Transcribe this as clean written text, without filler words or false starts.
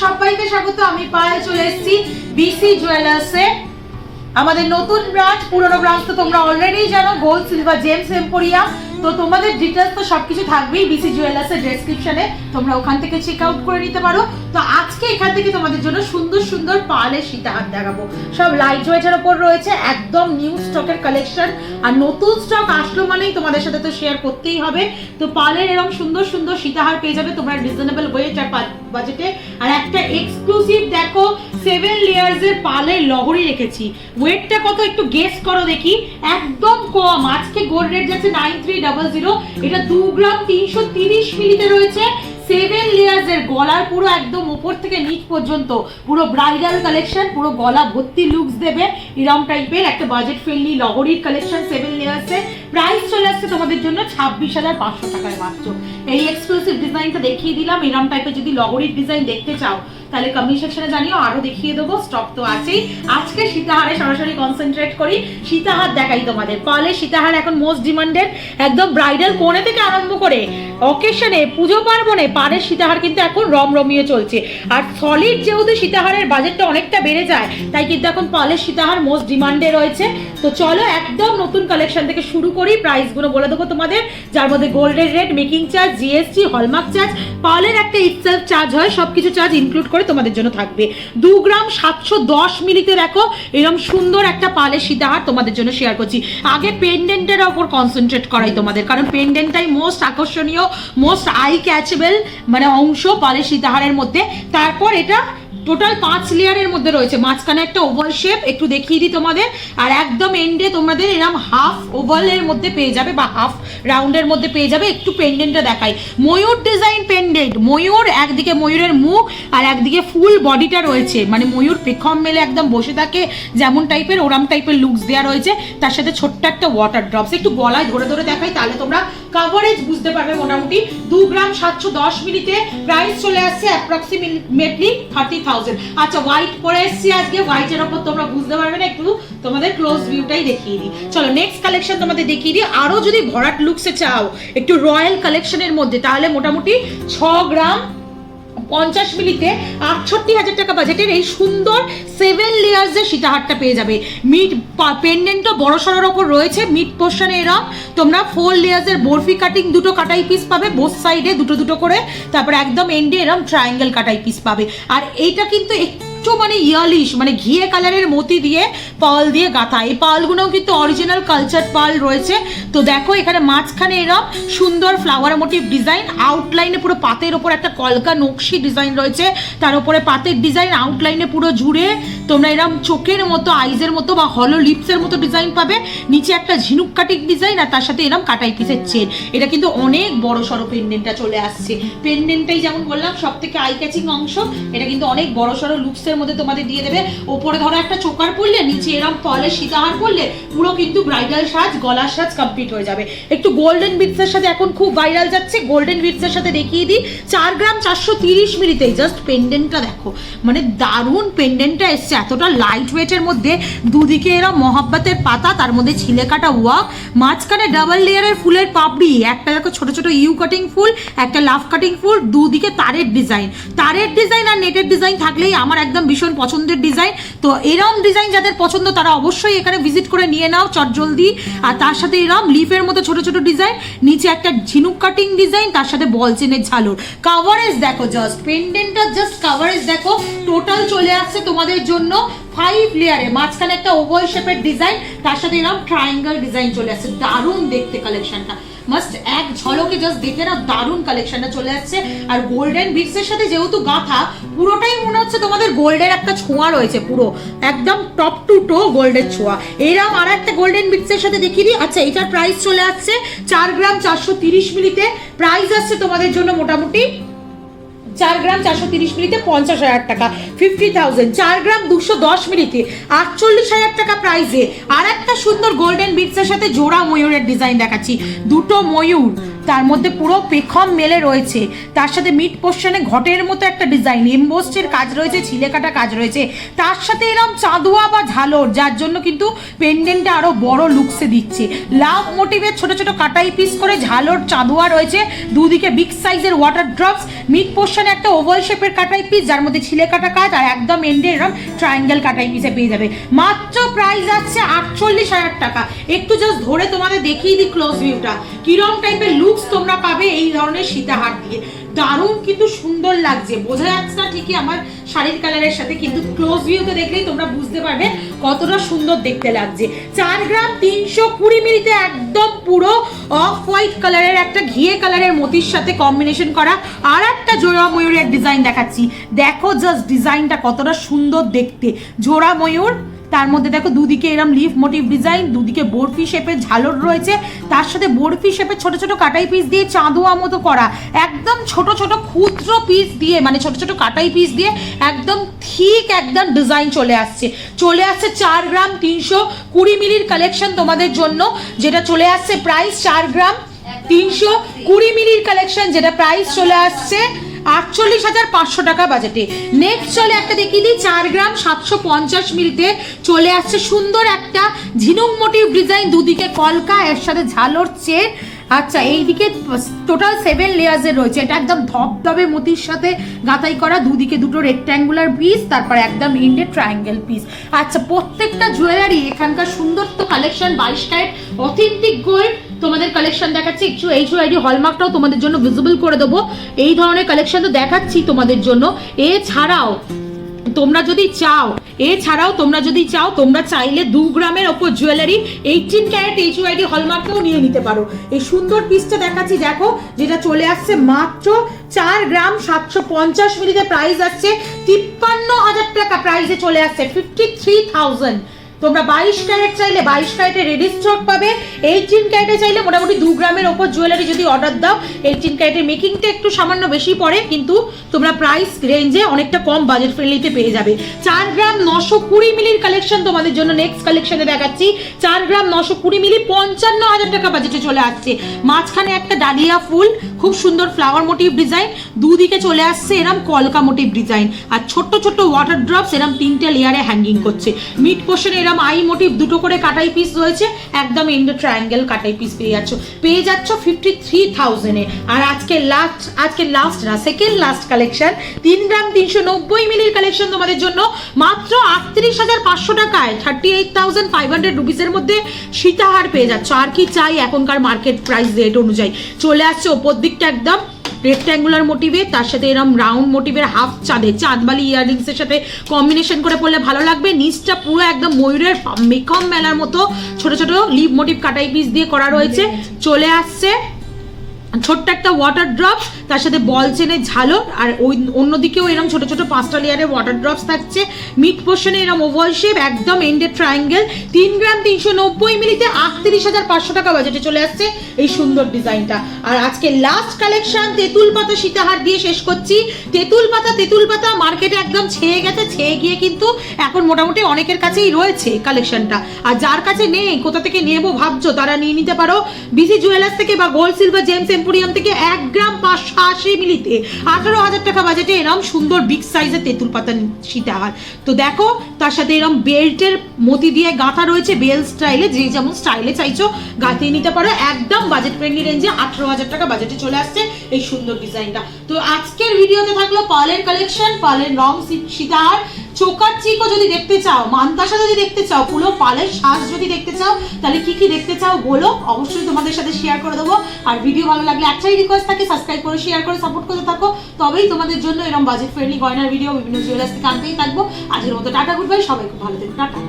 সবাইকে স্বাগত। আমি পায়েল চলে এসেছি বিসি জুয়েলার্সে। আমাদের নতুন ব্রাঞ্চ, পুরনো ব্রাঞ্চ তো তোমরা অলরেডি জানো, গোল্ড সিলভার জেমস এম্পোরিয়াম। তো তোমাদের ডিটেলস তো সবকিছু থাকবেই বিসি জুয়েলার্সের ডেসক্রিপশনে, তোমরা ওখান থেকে চেক আউট করে নিতে পারো। তো আজকে এখান থেকে তোমাদের জন্য সুন্দর সুন্দর পার্লের সীতাহার দেখাবো। সব লাইট ওয়েটের ওপর রয়েছে, একদম নিউ স্টকের কালেকশন। আর নতুন স্টক আসলো মানেই তোমাদের সাথে তো শেয়ার করতেই হবে। তো পার্লের এরকম সুন্দর সুন্দর সীতাহার পেয়ে যাবে তোমরা রিজনেবল ওয়েট আর বাজেটে। আর একটা এক্সক্লুসিভ দেখো 7 লেয়ার্স এর পার্লের লহরি রেখেছি। ওয়েটটা কত একটু গেস করো দেখি। একদম কম, আজকে গোল্ড রেট যাচ্ছে 9300। এটা 2 গ্রাম 330 মিলিতে রয়েছে। 7 লেয়ার্স এর গলার পুরো একদম উপর থেকে নিচ পর্যন্ত পুরো ব্রাইডাল কালেকশন, পুরো গলা ভর্তি লুকস দেবে এরকম টাইপের একটা বাজেট ফ্রেন্ডলি লহরির কালেকশন 7 লেয়ার্স এর। প্রাইস চলে আসছে তোমাদের জন্য 26,500 টাকায় মাত্র। এই এক্সক্লুসিভ ডিজাইনটা দেখিয়ে দিলাম। এরকম টাইপের যদি লহরির ডিজাইন দেখতে চাও তাহলে কমেন্ট সেকশনে জানিও, আরো দেখিয়ে দেবো, স্টক তো আছেই। আজকে সীতাহারে সরাসরি কনসেন্ট্রেট করি, সীতাহার দেখাই তোমাদের। পার্লের সীতাহার এখন মোস্ট ডিমান্ডেড, একদম ব্রাইডাল কোণে থেকে আরম্ভ করে অকেশনে, পুজো পার্বণে পাড়ের সীতাহার কিন্তু এখন রমরমিয়ে চলছে। আর সলিড যেহেতু সীতাহারের বাজেটটা অনেকটা বেড়ে যায়, তাই কিন্তু এখন পার্লের সীতাহার মোস্ট ডিমান্ডে রয়েছে। তো চলো একদম নতুন কালেকশন থেকে শুরু করি। প্রাইসগুলো বলে দেবো তোমাদের, যার মধ্যে গোল্ডের রেট, making charge, GST, hallmark charge, পার্লের একটা ইটসেলফ চার্জ হয়, সবকিছু চার্জ ইনক্লুড করে তোমাদের জন্য থাকবে। 2 গ্রাম 710 মিলিতে দেখো এরকম সুন্দর একটা পার্লের সীতাহার তোমাদের জন্য শেয়ার করছি। আগে পেন্ডেন্টের ওপর কনসেন্ট্রেট করাই তোমাদের, কারণ পেন্ডেন্টটাই মোস্ট আকর্ষণীয়, মোস্ট আই ক্যাচেবল মানে অংশ পার্লের সীতাহারের মধ্যে। তারপর এটা টোটাল 5 লেয়ারের মধ্যে রয়েছে, মাঝখানে একটা ওভাল শেপ একটু দেখিয়ে দিই তোমাদের। আর একদম এন্ডে তোমাদের এরকম হাফ ওভালের মধ্যে পেয়ে যাবে বা হাফ রাউন্ডের মধ্যে পেয়ে যাবে। একটু পেন্ডেন্টটা দেখাই, ময়ূর ডিজাইন পেন্ডেন্ট। ময়ূর একদিকে ময়ূরের মুখ আর একদিকে ফুল বডিটা রয়েছে, মানে ময়ূর পেখম মেলে একদম বসে থাকে যেমন টাইপের, ওরাম টাইপের লুকস দেওয়া রয়েছে। তার সাথে ছোট্ট একটা ওয়াটার ড্রপস। একটু গলায় ধরে ধরে দেখাই, তাহলে তোমরা কাভারেজ বুঝতে পারবে মোটামুটি। 2 গ্রাম 710 মিলিতে প্রাইস চলে আসছে অ্যাপ্রক্সিমেটলি 30,000। আচ্ছা, হোয়াইট পরে এসেছি আজকে, হোয়াইটের ওপর তোমরা বুঝতে পারবে না, একটু তোমাদের ক্লোজ ভিউটাই দেখিয়ে দিই। চলো নেক্সট কালেকশন তোমাদের দেখিয়ে দিই। আরো যদি ভরাট লুকসে চাও একটু রয়্যাল কালেকশনের মধ্যে, তাহলে মোটামুটি 6 গ্রাম 50 মিলিতে 68,000 টাকা বাজেটের এই সুন্দর 7 লেয়ার্স এর সীতাহারটা পেয়ে যাবে। মিড পেন্ডেন্টও বড় সড়োর ওপর রয়েছে, মিড পোর্শনে এরকম তোমরা 4 লেয়ার্স এর বরফি কাটিং দুটো কাটাই পিস পাবে, বোথ সাইডে দুটো দুটো করে। তারপর একদম এন্ডে এরকম ট্রায়াঙ্গেল কাটাই পিস পাবে। আর এইটা কিন্তু মানে ইয়ালিশ, মানে ঘিয়ে কালারের মতি দিয়ে পার্ল দিয়ে গাঁথা। এই পার্লগুলোও কিন্তু অরিজিনাল কালচার পার্ল রয়েছে। তো দেখো এখানে মাঝখানে এরকম সুন্দর ফ্লাওয়ার মোটিভ ডিজাইন, আউটলাইনে পুরো পাতের ওপর একটা কলকা নকশি ডিজাইন রয়েছে, তার উপরে পাতের ডিজাইন আউটলাইনে পুরো জুড়ে তোমরা এরকম চোখের মতো, আইজের মতো বা হলো লিপসের মতো ডিজাইন পাবে। নিচে একটা ঝিনুক কাটিং ডিজাইন আর তার সাথে এরকম কাটাই পিসের চেন। এটা কিন্তু অনেক বড় সড়ো পেন্ডেন্টটা চলে আসছে। পেন্ডেন্টটাই যেমন বললাম সব থেকে আই ক্যাচিং অংশ, এটা কিন্তু অনেক বড় সড়ো লুকসের মধ্যে তোমাদের দিয়ে দেবে। ওপরে ধরো একটা চোকার পরলে, নিচে এরকম পার্লের সীতাহার পরলে পুরো কিন্তু ব্রাইডাল সাজ, গলার সাজ কমপ্লিট হয়ে যাবে। একটু গোল্ডেন বিটসের সাথে এখন খুব ভাইরাল যাচ্ছে, গোল্ডেন বিটসের সাথে দেখিয়ে দিই। 4 গ্রাম 430 মিলিতে জাস্ট পেন্ডেন্টটা দেখো, মানে দারুণ পেন্ডেন্টটা এসছে, এতটা লাইট ওয়েটের মধ্যে। দুদিকে এরকম মহাব্বতের পাতা, তার মধ্যে ছিলে কাটা ওয়ার্ক, মাঝখানে ডাবল লেয়ারের ফুলের পাপড়ি, একটা দেখো ছোট ছোট ইউ কাটিং ফুল, একটা লাভ কাটিং ফুল, দুদিকে তারের ডিজাইন। তারের ডিজাইন আর নেটের ডিজাইন থাকলেই আমার একদম ভীষণ পছন্দের ডিজাইন। তো এরম ডিজাইন যাদের পছন্দ তারা অবশ্যই এখানে ভিজিট করে নিয়ে নাও চটজলদি। আর তার সাথে এরম লিফের মতো ছোট ছোট ডিজাইন, নিচে একটা ঝিনুক কাটিং ডিজাইন, তার সাথে বল চেনের ঝালর। কাভারেজ দেখো, জাস্ট পেন্ডেন্টটা জাস্ট কাভারেজ দেখো। টোটাল চলে আসছে তোমাদের জন্য 5 লেয়ারে, মাঝখানে একটা ওভাল শেপের ডিজাইন, তার সাথে এরকম ট্রায়াঙ্গেল ডিজাইন চলে আসছে। দারুণ দেখতে কালেকশনটা, মাস্ট এক ঝলকে জাস্ট দেখে না, দারুণ কালেকশনটা চলে আসছে। আর গোল্ডেন বিটসের সাথে যেহেতু গাঁথা, পুরোটাই মনে হচ্ছে তোমাদের গোল্ডের একটা ছোঁয়া রয়েছে, পুরো একদম টপ টু টো গোল্ডের ছোঁয়া। এরকম আর একটা গোল্ডেন বিটসের সাথে দেখিয়ে দিই। আচ্ছা, এটার প্রাইস চলে আসছে 4 গ্রাম 430 মিলিতে। প্রাইস আসছে তোমাদের জন্য মোটামুটি 4 গ্রাম 430 মিলিতে 50,000 টাকা, 50,000। 4 গ্রাম 210 মিলিতে 48,000 টাকা প্রাইসে আর একটা সুন্দর গোল্ডেন বিটসের সাথে জোড়া ময়ূরের ডিজাইন দেখাচ্ছি। দুটো ময়ূর, তার মধ্যে পুরো পেখম মেলে রয়েছে, তার সাথে মিড পোর্শনে ঘটের মতো একটা ডিজাইন, এমবোস্টের কাজ রয়েছে, ছিলে কাটা কাজ রয়েছে, তার সাথে এরকম চাঁদোয়া বা ঝালর, যার জন্য কিন্তু পেন্ডেন্টটা আরো বড় লুকসে দিচ্ছে। লাভ মোটিভের ছোট ছোট কাটাই পিস করে ঝালর চাঁদোয়া রয়েছে, দুদিকে বিগ সাইজের ওয়াটার ড্রপস, মিড পোর্শন মাঝখানে একটা ওভাল শেপের কাটাই পিস, যার মধ্যে ছিলে কাটা কাজ, আর একদম এন্ডে এরকম ট্রায়াঙ্গেল কাটাই পিসে পেয়ে যাবে। মাত্র প্রাইস আছে 48,000 টাকা। একটু জাস্ট ধরে তোমাদের দেখিয়ে দিই ক্লোজ ভিউটা, কিরম টাইপের লুকস তোমরা পাবে এই ধরনের সীতাহার দিয়ে। দারুণ কিন্তু সুন্দর লাগছে, বোঝা যাচ্ছে না ঠিকই আমার শাড়ির কালারের সাথে, কিন্তু ক্লোজ ভিউতে দেখলেই তোমরা বুঝতে পারবে কতটা সুন্দর দেখতে লাগছে। 4 গ্রাম 320 মিলিতে একদম পুরো অফ হোয়াইট কালারের একটা ঘিয়ে কালারের মতির সাথে কম্বিনেশন করা আর একটা জোড়া ময়ূরের ডিজাইন দেখাচ্ছি। দেখো জাস্ট ডিজাইনটা কতটা সুন্দর দেখতে, জোড়া ময়ূর, তার মধ্যে দেখো দুদিকে এরকম লিফ মোটিভ ডিজাইন, দুদিকে বরফি শেপের ঝালর রয়েছে, তার সাথে বরফি শেপের ছোট ছোট কাটাই পিস দিয়ে চাঁদোয়া মতো করা, একদম ছোট ছোট ক্ষুদ্র পিস দিয়ে, মানে ছোট ছোট কাটাই পিস দিয়ে একদম ঠিক একদম ডিজাইন চলে আসছে। 4 গ্রাম 320 মিলির কালেকশন তোমাদের জন্য, যেটা চলে আসছে প্রাইস 4 গ্রাম 320 মিলির কালেকশন, যেটা প্রাইস চলে আসছে 48,500 টাকা বাজেটে। নেক্সট চলে একটা দেখিয়ে দিই, 4 গ্রাম 750 মিলিতে চলে আসছে সুন্দর একটা ঝিনুক মোটিভ ডিজাইন, দুদিকে কলকা, এর সাথে ঝালর চেন। আচ্ছা, এইদিকে টোটাল 7 লেয়ার্সের রয়েছে, এটা একদম ধবধবে মতির সাথে গাঁথাই করা, দুদিকে দুটো রেক্ট্যাঙ্গুলার পিস, তারপর একদম ইন্ডে ট্রায়াঙ্গেল পিস। আচ্ছা, প্রত্যেকটা জুয়েলারি এখানকার সুন্দর তো কালেকশন, 22 ক্যারেট অথেন্টিক গোল্ড তোমাদের কালেকশন দেখাচ্ছি। একটু HYD হলমার্কটাও তোমাদের জন্য ভিজিবল করে দেবো। এই ধরনের কালেকশন তো দেখাচ্ছি তোমাদের জন্য। এছাড়াও তোমরা যদি চাও তোমরা চাইলে 2 গ্রামের ওপর জুয়েলারি 18 ক্যারেট HYD হলমার্কও নিয়ে নিতে পারো। এই সুন্দর পিসটা দেখাচ্ছি, দেখো, যেটা চলে আসছে মাত্র 4 গ্রাম 750 মিলিতে, প্রাইস আসছে 53,000 টাকা, প্রাইসে চলে আসছে 53,000। তোমরা 22 ক্যারেট চাইলে 22 ক্যারেটের রেডি স্টক পাবে, 18 ক্যারেটে চাইলে মোটামুটি 2 গ্রামের ওপর জুয়েলারি যদি অর্ডার দাও, 18 ক্যারেটের মেকিংটা একটু সামান্য বেশি পড়ে, কিন্তু তোমরা প্রাইস রেঞ্জে অনেকটা কম বাজেট ফ্রেন্ডলিতে পেয়ে যাবে। 4 গ্রাম 920 মিলির কালেকশন তোমাদের জন্য নেক্সট কালেকশনে দেখাচ্ছি। 4 গ্রাম 920 মিলি 55,000 টাকা বাজেটে চলে আসছে। মাঝখানে একটা ডালিয়া ফুল, খুব সুন্দর ফ্লাওয়ার মোটিভ ডিজাইন, দুদিকে চলে আসছে এরম কলকা মোটিভ ডিজাইন, আর ছোট্ট ছোট্ট ওয়াটার ড্রপস এরম 3টে লেয়ারে হ্যাঙ্গিং করছে। মিড পোর্শনে এরম আই মোটিভ দুটো করে কাটাই পিস রয়েছে, একদম ইন্ডো ট্রায়াঙ্গেল কাটাই পিস পেয়ে যাচ্ছ 53,000 এ। আর আজকে সেকেন্ড লাস্ট কালেকশন, 3 গ্রাম 390 মিলির কালেকশন তোমাদের জন্য মাত্র 38,500 টাকায়, 38,500 রুপিসের মধ্যে সীতাহার পেয়ে যাচ্ছ। আর কি চাই এখনকার মার্কেট প্রাইস রেট অনুযায়ী। চলে আসছে ওপর দিকটা একদম রেক্ট্যাঙ্গুলার মোটিভে, তার সাথে এরকম রাউন্ড মোটিভের হাফ চাঁদবালি ইয়াররিংসের সাথে কম্বিনেশন করে পড়লে ভালো লাগবে। নিচটা পুরো একদম ময়ূরের মেকম মেলার মতো ছোট ছোট লিভ মোটিভ কাটাই পিস দিয়ে করা রয়েছে। চলে আসছে ছোট্ট একটা ওয়াটার ড্রপস, তার সাথে বল চেনের ঝালর, আর ওই অন্যদিকেও এরকম ছোট ছোট 5টা লেয়ারের ওয়াটার ড্রপস থাকছে। মিড পোর্শনে এরকম ওভাল শেপ, একদম এন্ডেড ট্রায়াঙ্গেল। 3 গ্রাম 390 মিলিতে 38,500 টাকা বাজেটে চলে আসছে এই সুন্দর ডিজাইনটা। আর আজকে লাস্ট কালেকশন তেঁতুল পাতা সীতাহার দিয়ে শেষ করছি। তেঁতুল পাতা মার্কেটে একদম ছেয়ে গেছে, ছেয়ে গিয়ে কিন্তু এখন মোটামুটি অনেকের কাছেই রয়েছে কালেকশনটা। আর যার কাছে নেই, কোথা থেকে নেবো ভাবছো, তারা নিয়ে নিতে পারো বিসি জুয়েলার্স থেকে বা গোল্ড সিলভার জেমস এম্পোরিয়াম থেকে। 1 গ্রাম 580 মিলিতে 18,000 টাকা বাজেটে এরকম সুন্দর বিগ সাইজের তেঁতুল পাতা সীতাহার। তো দেখো, তার সাথে এরকম বেল্টের মতি দিয়ে গাঁথা রয়েছে, বেল স্টাইলে, যে যেমন স্টাইলে চাইছো গাঁথিয়ে নিতে পারো। একদম বাজেট ফ্রেন্ডলি রেঞ্জে 18,000 টাকা বাজেটে চলে আসছে এই সুন্দর ডিজাইনটা। তো আজকের ভিডিওতে থাকলো পার্লের কালেকশন, পার্লের লং সীতাহার, চোকার চিকও যদি দেখতে চাও, মান্তাসা যদি দেখতে চাও, পুরো পালের সাজ যদি দেখতে চাও, তাহলে কি কি দেখতে চাও বলো, অবশ্যই তোমাদের সাথে শেয়ার করে দেবো। আর ভিডিও ভালো লাগলে একটাই রিকোয়েস্ট থাকে, সাবস্ক্রাইব করে শেয়ার করে সাপোর্ট করতে থাকো, তবেই তোমাদের জন্য এরকম বাজেট ফ্রেন্ডলি গয়নার ভিডিও বিভিন্ন জুয়েলার্স থেকে আনতেই থাকবো। আজকের মতো টাটা, গুড বাই, সবাই খুব ভালো থেকো, টাটা।